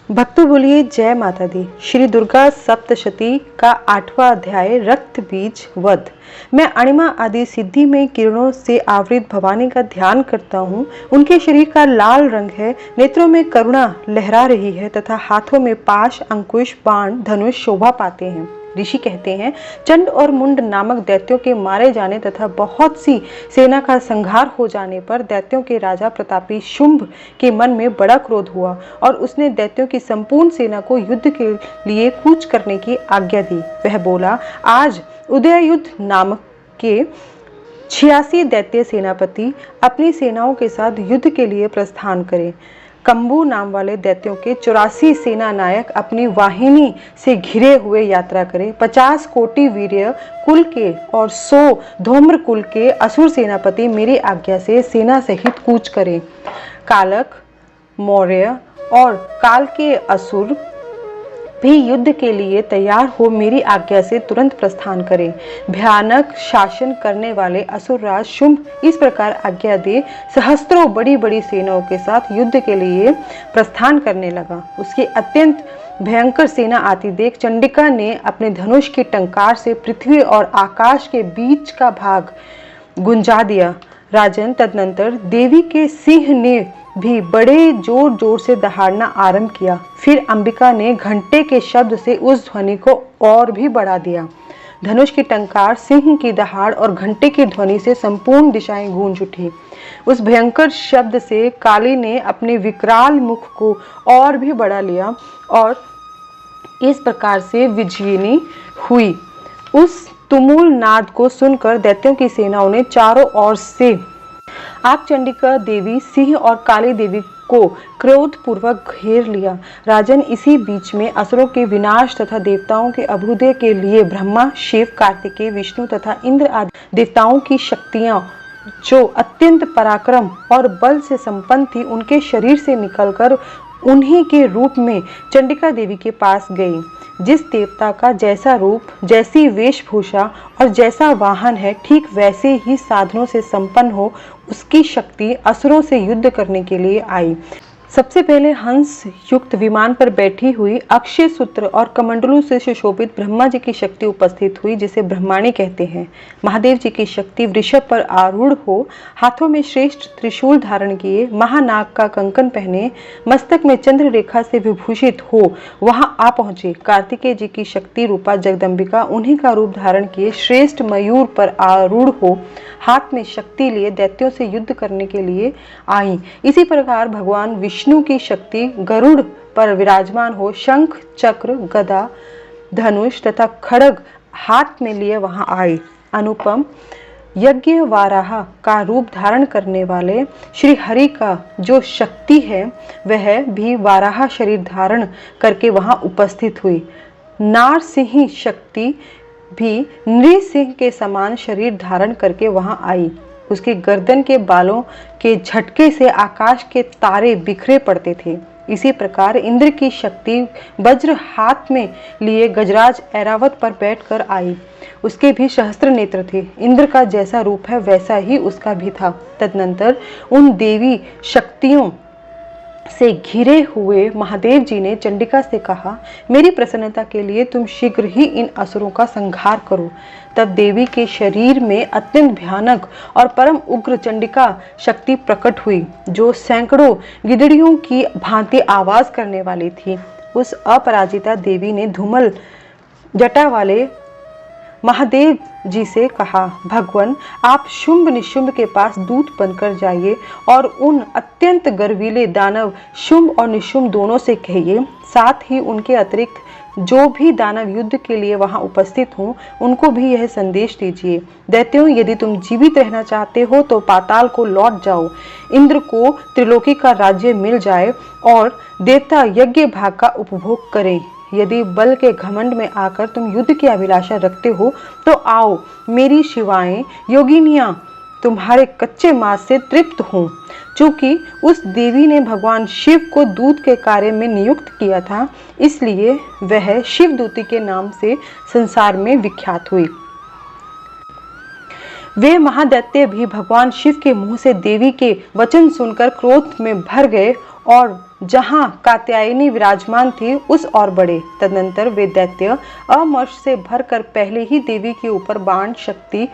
भक्तों बोलिए जय माता दी। श्री दुर्गा सप्तशती का 8वां अध्याय रक्त बीज वध। मैं अणिमा आदि सिद्धि में किरणों से आवृत भवानी का ध्यान करता हूँ। उनके शरीर का लाल रंग है, नेत्रों में करुणा लहरा रही है तथा हाथों में पाश, अंकुश, बाण, धनुष शोभा पाते हैं। ऋषि कहते हैं, चंड और मुंड नामक दैत्यों के मारे जाने तथा बहुत सी सेना का संहार हो जाने पर दैत्यों के राजा प्रतापी शुंभ के मन में बड़ा क्रोध हुआ और उसने दैत्यों की संपूर्ण सेना को युद्ध के लिए कूच करने की आज्ञा दी। वह बोला, आज उदययुद्ध नामक के 86 दैत्य सेनापति अपनी सेनाओं के साथ युद्ध के लिए प्रस्थान करें। कंबू नाम वाले दैत्यों के 84 सेना नायक अपनी वाहिनी से घिरे हुए यात्रा करें। 50 कोटि वीर्य कुल के और 100 धूम्र कुल के असुर सेनापति मेरी आज्ञा से सेना सहित कूच करें। कालक, मौर्य और काल के असुर भी युद्ध के लिए तैयार हो मेरी आज्ञा से तुरंत प्रस्थान करें। भयानक शासन करने वाले असुरराज शुंभ इस प्रकार आज्ञा दे सहस्त्रों बड़ी बड़ी सेनाओं के साथ युद्ध के लिए प्रस्थान करने लगा। उसकी अत्यंत भयंकर सेना आती देख चंडिका ने अपने धनुष की टंकार से पृथ्वी और आकाश के बीच का भाग गुंजा दिया। राजन, तदनंतर देवी के सिंह ने भी बड़े जोर जोर से दहाड़ना आरंभ किया। फिर अंबिका ने घंटे के शब्द से उस ध्वनि को और भी बढ़ा दिया। धनुष की टंकार, सिंह की दहाड़ और घंटे की ध्वनि से संपूर्ण दिशाएं गूंज उठी। उस भयंकर शब्द से काली ने अपने विकराल मुख को और भी बढ़ा लिया और इस प्रकार से विजयिनी हुई। उस तुमुल नाद को सुनकर दैत्यों की सेनाओं ने चारों ओर से आग चंडिका देवी, सिंह और काली देवी को क्रोध पूर्वक घेर लिया। राजन, इसी बीच में असुरों के विनाश तथा देवताओं के अभ्युदय के लिए ब्रह्मा, शिव, कार्तिकेय, विष्णु तथा इंद्र आदि देवताओं की शक्तियां जो अत्यंत पराक्रम और बल से संपन्न थी, उनके शरीर से निकलकर उन्हीं के रूप में चंडिका देवी के पास गई। जिस देवता का जैसा रूप, जैसी वेशभूषा और जैसा वाहन है, ठीक वैसे ही साधनों से संपन्न हो उसकी शक्ति असुरों से युद्ध करने के लिए आई। सबसे पहले हंस युक्त विमान पर बैठी हुई अक्षय सूत्र और कमंडलों से सुशोभित ब्रह्मा जी की शक्ति उपस्थित हुई, जिसे ब्रह्माणी कहते हैं। महादेव जी की शक्ति वृषभ पर आरूढ़ हो, हाथों में श्रेष्ठ त्रिशूल धारण किए, महानाग का कंकन पहने, मस्तक में चंद्र रेखा से विभूषित हो वहां आ पहुंचे। कार्तिकेय जी की शक्ति रूपा जगदम्बिका उन्हीं का रूप धारण किए श्रेष्ठ मयूर पर आरूढ़ हो, हाथ में शक्ति लिए दैत्यों से युद्ध करने के लिए आई। इसी प्रकार भगवान विष्णु की शक्ति गरुड़ पर विराजमान हो शंख, चक्र, गदा, धनुष तथा खड्ग हाथ में लिए वहां आई। अनुपम यज्ञ वाराह का रूप धारण करने वाले श्री हरि का जो शक्ति है, वह भी वाराह शरीर धारण करके वहां उपस्थित हुई। नारसिंह शक्ति भी नृसिंह के समान शरीर धारण करके वहां आई। उसकी गर्दन के बालों के झटके से आकाश के तारे बिखरे पड़ते थे। इसी प्रकार इंद्र की शक्ति वज्र हाथ में लिए गजराज ऐरावत पर बैठकर आई। उसके भी सहस्त्र नेत्र थे। इंद्र का जैसा रूप है वैसा ही उसका भी था। तदनंतर उन देवी शक्तियों से घिरे हुए महादेव जी ने चंडिका से कहा, मेरी प्रसन्नता के लिए तुम शीघ्र ही इन असुरों का संहार करो। तब देवी के शरीर में अत्यंत भयानक और परम उग्र चंडिका शक्ति प्रकट हुई, जो सैकड़ों गिदड़ियों की भांति आवाज करने वाली थी। उस अपराजिता देवी ने धूमल जटा वाले महादेव जी से कहा, भगवान, आप शुंभ निशुंभ के पास दूत बनकर जाइए और उन अत्यंत गर्वीले दानव शुंभ और निशुंभ दोनों से कहिए, साथ ही उनके अतिरिक्त जो भी दानव युद्ध के लिए वहां उपस्थित हों, उनको भी यह संदेश दीजिए, दैत्यों, यदि तुम जीवित रहना चाहते हो तो पाताल को लौट जाओ। इंद्र को त्रिलोकी का राज्य मिल जाए और देवता यज्ञ भाग का उपभोग करें। यदि बल के घमंड में आकर तुम युद्ध की अभिलाषा रखते हो तो आओ, मेरी शिवाएं योगिनियां तुम्हारे कच्चे मांस से तृप्त हों। चूंकि उस देवी ने भगवान शिव को दूत के कार्य में नियुक्त किया था, इसलिए वह शिवदूती के नाम से संसार में विख्यात हुई। वे महादैत्य भी भगवान शिव के मुंह से देवी के वचन सुनकर क्रोध में भर गए और जहां कात्यायनी विराजमान थी उस और बढ़े। तदनंतर वे दैत्य अमर्ष से भरकर पहले ही देवी के ऊपर बाण, शक्ति,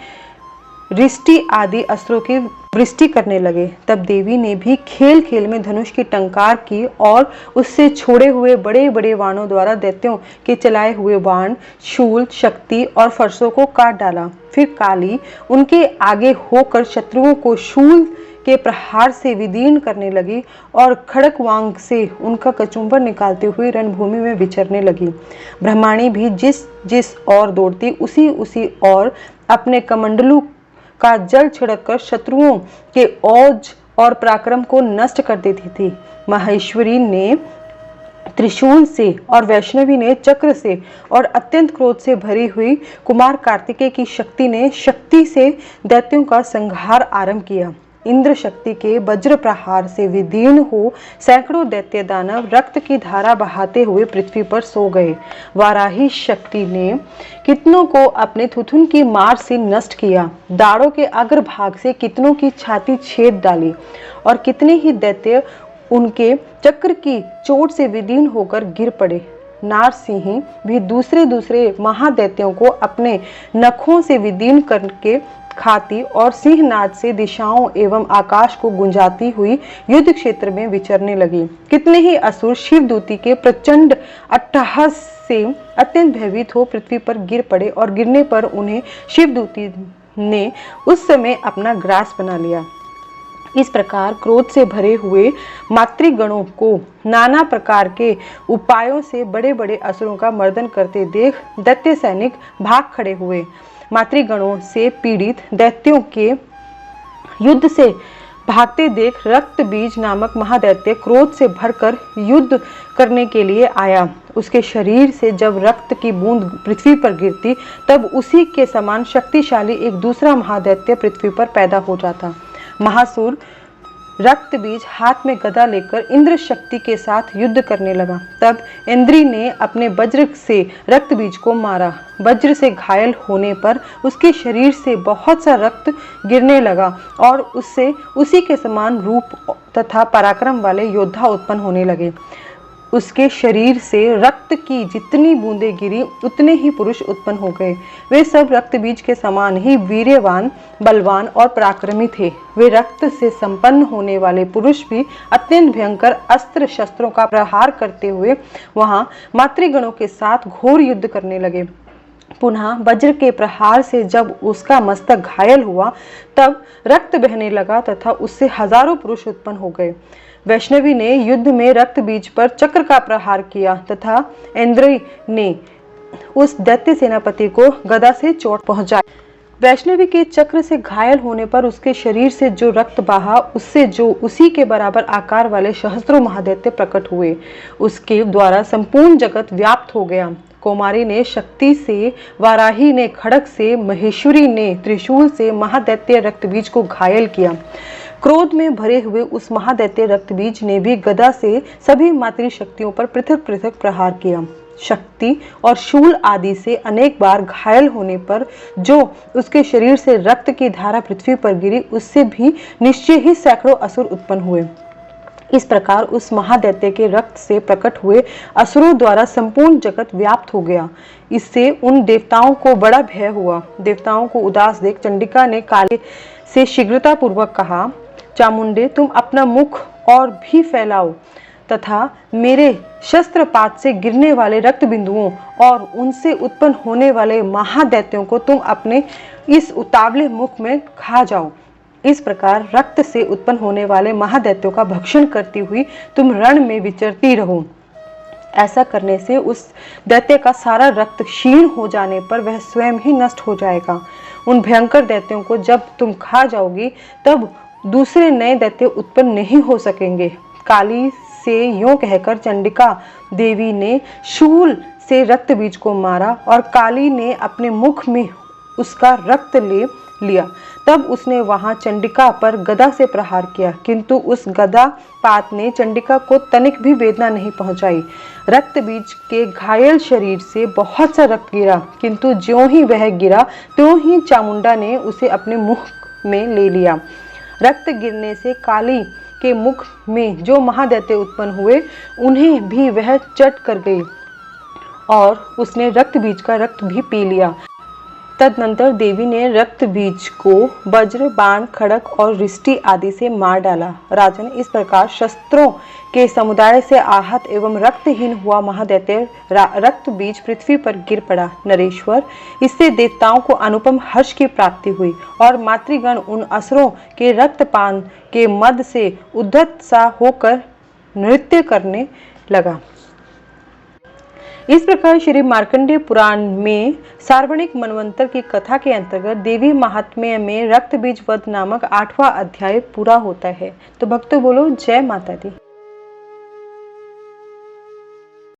रिष्टि आदि अस्त्रों की वृष्टि करने लगे। तब देवी ने भी खेल खेल में धनुष की टंकार की और उससे छोड़े हुए बड़े बड़े बाणों द्वारा दैत्यों के चलाए हुए बाण, शूल, शक्ति और फरसों को काट डाला। फिर काली उनके आगे होकर शत्रुओं को शूल के प्रहार से विदीर्ण करने लगी और खड़क वांग से उनका कचुम्बर निकालते हुए रणभूमि में विचरने लगी। ब्रह्माणी भी जिस जिस ओर दौड़ती उसी उसी ओर अपने कमंडलू का जल छिड़ककर शत्रुओं के औज और पराक्रम को नष्ट कर देती थी। महेश्वरी ने त्रिशूल से और वैष्णवी ने चक्र से और अत्यंत क्रोध से भरी हुई कुमार कार्तिकेय की शक्ति ने शक्ति से दैत्यों का संहार आरंभ किया। इंद्र शक्ति के वज्र प्रहार से विदीर्ण हो सैकड़ों दैत्य दानव रक्त की धारा बहाते हुए पृथ्वी पर सो गए। वाराही शक्ति ने कितनों को अपने थुथुन की मार से नष्ट किया। दाढ़ों के अग्रभाग से कितनों की छाती छेद डाली और कितने ही दैत्य उनके चक्र की चोट से विदीर्ण होकर गिर पड़े। नारसिंह भी दूसरे दूसरे महादैत्यों को अपने नखों से विदीर्ण करके खाती और सिंहनाद से दिशाओं एवं आकाश को गुंजाती हुई युद्ध क्षेत्र में विचरने लगी। कितने ही असुर शिवदूती के प्रचंड अट्टहास से अत्यंत भयभीत हो पृथ्वी पर गिर पड़े और गिरने पर उन्हें शिवदूती ने उस समय अपना ग्रास बना लिया। इस प्रकार क्रोध से भरे हुए मातृगणों को नाना प्रकार के उपायों से बड़े बड़े असुरों का मर्दन करते देख दैत्य सैनिक भाग खड़े हुए। मातृगणों से पीड़ित दैत्यों के युद्ध से भागते देख रक्त बीज नामक महादैत्य क्रोध से भरकर युद्ध करने के लिए आया। उसके शरीर से जब रक्त की बूंद पृथ्वी पर गिरती तब उसी के समान शक्तिशाली एक दूसरा महादैत्य पृथ्वी पर पैदा हो जाता। महासुर रक्त बीज हाथ में गदा लेकर इंद्र शक्ति के साथ युद्ध करने लगा। तब इंद्री ने अपने वज्र से रक्त बीज को मारा। वज्र से घायल होने पर उसके शरीर से बहुत सा रक्त गिरने लगा और उससे उसी के समान रूप तथा पराक्रम वाले योद्धा उत्पन्न होने लगे। उसके शरीर से रक्त की जितनी बूंदें गिरी उतने ही पुरुष उत्पन्न हो गए। वे सब रक्त बीज के समान ही वीर्यवान, बलवान और पराक्रमी थे। वे रक्त से संपन्न होने वाले पुरुष भी अत्यंत भयंकर अस्त्र शस्त्रों का प्रहार करते हुए वहां मातृगणों के साथ घोर युद्ध करने लगे। पुनः वज्र के प्रहार से जब उसका मस्तक घायल हुआ तब रक्त बहने लगा तथा उससे हजारों पुरुष उत्पन्न हो गए। वैष्णवी ने युद्ध में रक्त बीज पर चक्र का प्रहार किया तथा इंद्री ने उस दैत्य सेनापति को गदा से चोट पहुंचाई। वैष्णवी के चक्र से घायल होने पर उसके शरीर से जो रक्त बहा उससे जो उसी के बराबर आकार वाले सहस्त्रों महादैत्य प्रकट हुए। उसके द्वारा संपूर्ण जगत व्याप्त हो गया। कौमारी ने शक्ति से, वाराही ने खड़ग से, महेश्वरी ने त्रिशूल से महादैत्य रक्तबीज को घायल किया। क्रोध में भरे हुए उस महादैत्य रक्तबीज ने भी गदा से सभी मातृ शक्तियों पर पृथक पृथक प्रहार किया। शक्ति और शूल आदि से अनेक बार घायल होने पर जो उसके शरीर से रक्त की धारा पृथ्वी पर गिरी उससे भी निश्चय ही सैकड़ों असुर उत्पन्न हुए। इस प्रकार उस महादैत्य के रक्त से प्रकट हुए असुरों द्वारा संपूर्ण जगत व्याप्त हो गया। इससे उन देवताओं को बड़ा भय हुआ। देवताओं को उदास देख चंडिका ने काली से शीघ्रता पूर्वक कहा, चामुंडे तुम अपना मुख और भी फैलाओ तथा मेरे शस्त्रपात से गिरने वाले रक्त बिंदुओं और उनसे उत्पन्न होने वाले महादैत्यों को तुम अपने इस उतावले मुख में खा जाओ। इस प्रकार रक्त से उत्पन्न होने वाले महादैत्यों का भक्षण करती हुई तुम रण में विचरती रहो। ऐसा करने से उस दैत्य का सारा रक्त क्षीण हो जाने पर वह स्वयं ही नष्ट हो जाएगा। उन भयंकर दैत्यों को जब तुम खा जाओगी तब दूसरे नए दैत्य उत्पन्न नहीं हो सकेंगे। काली से यूं कहकर चंडिका देवी ने शूल से रक्त बीज को मारा और काली ने अपने मुख में उसका रक्त ले लिया। तब उसने वहां चंडिका पर गदा से प्रहार किया, किंतु उस गदा पात ने चंडिका को तनिक भी वेदना नहीं पहुंचाई। रक्त बीज के घायल शरीर से बहुत सा रक्त गिरा, किंतु ज्यों ही वह गिरा त्यों ही चामुंडा ने उसे अपने मुख में ले लिया। रक्त गिरने से काली के मुख में जो महादैत्य उत्पन्न हुए उन्हें भी वह चट कर गई और उसने रक्त बीज का रक्त भी पी लिया। तदनंतर देवी ने रक्त बीज को वज्र, बाण, खड़ग और रिष्टि आदि से मार डाला। राजन, इस प्रकार शस्त्रों के समुदाय से आहत एवं रक्तहीन हुआ महादैत्य रक्त बीज पृथ्वी पर गिर पड़ा। नरेश्वर, इससे देवताओं को अनुपम हर्ष की प्राप्ति हुई और मातृगण उन असुरों के रक्तपान के मद से उद्धत सा होकर नृत्य करने लगा। इस प्रकार श्री मार्कंडेय पुराण में सार्वणिक मनवंतर की कथा के अंतर्गत देवी महात्म्य में रक्त बीज वध नामक 8वां अध्याय पूरा होता है। तो भक्तों बोलो जय माता दी।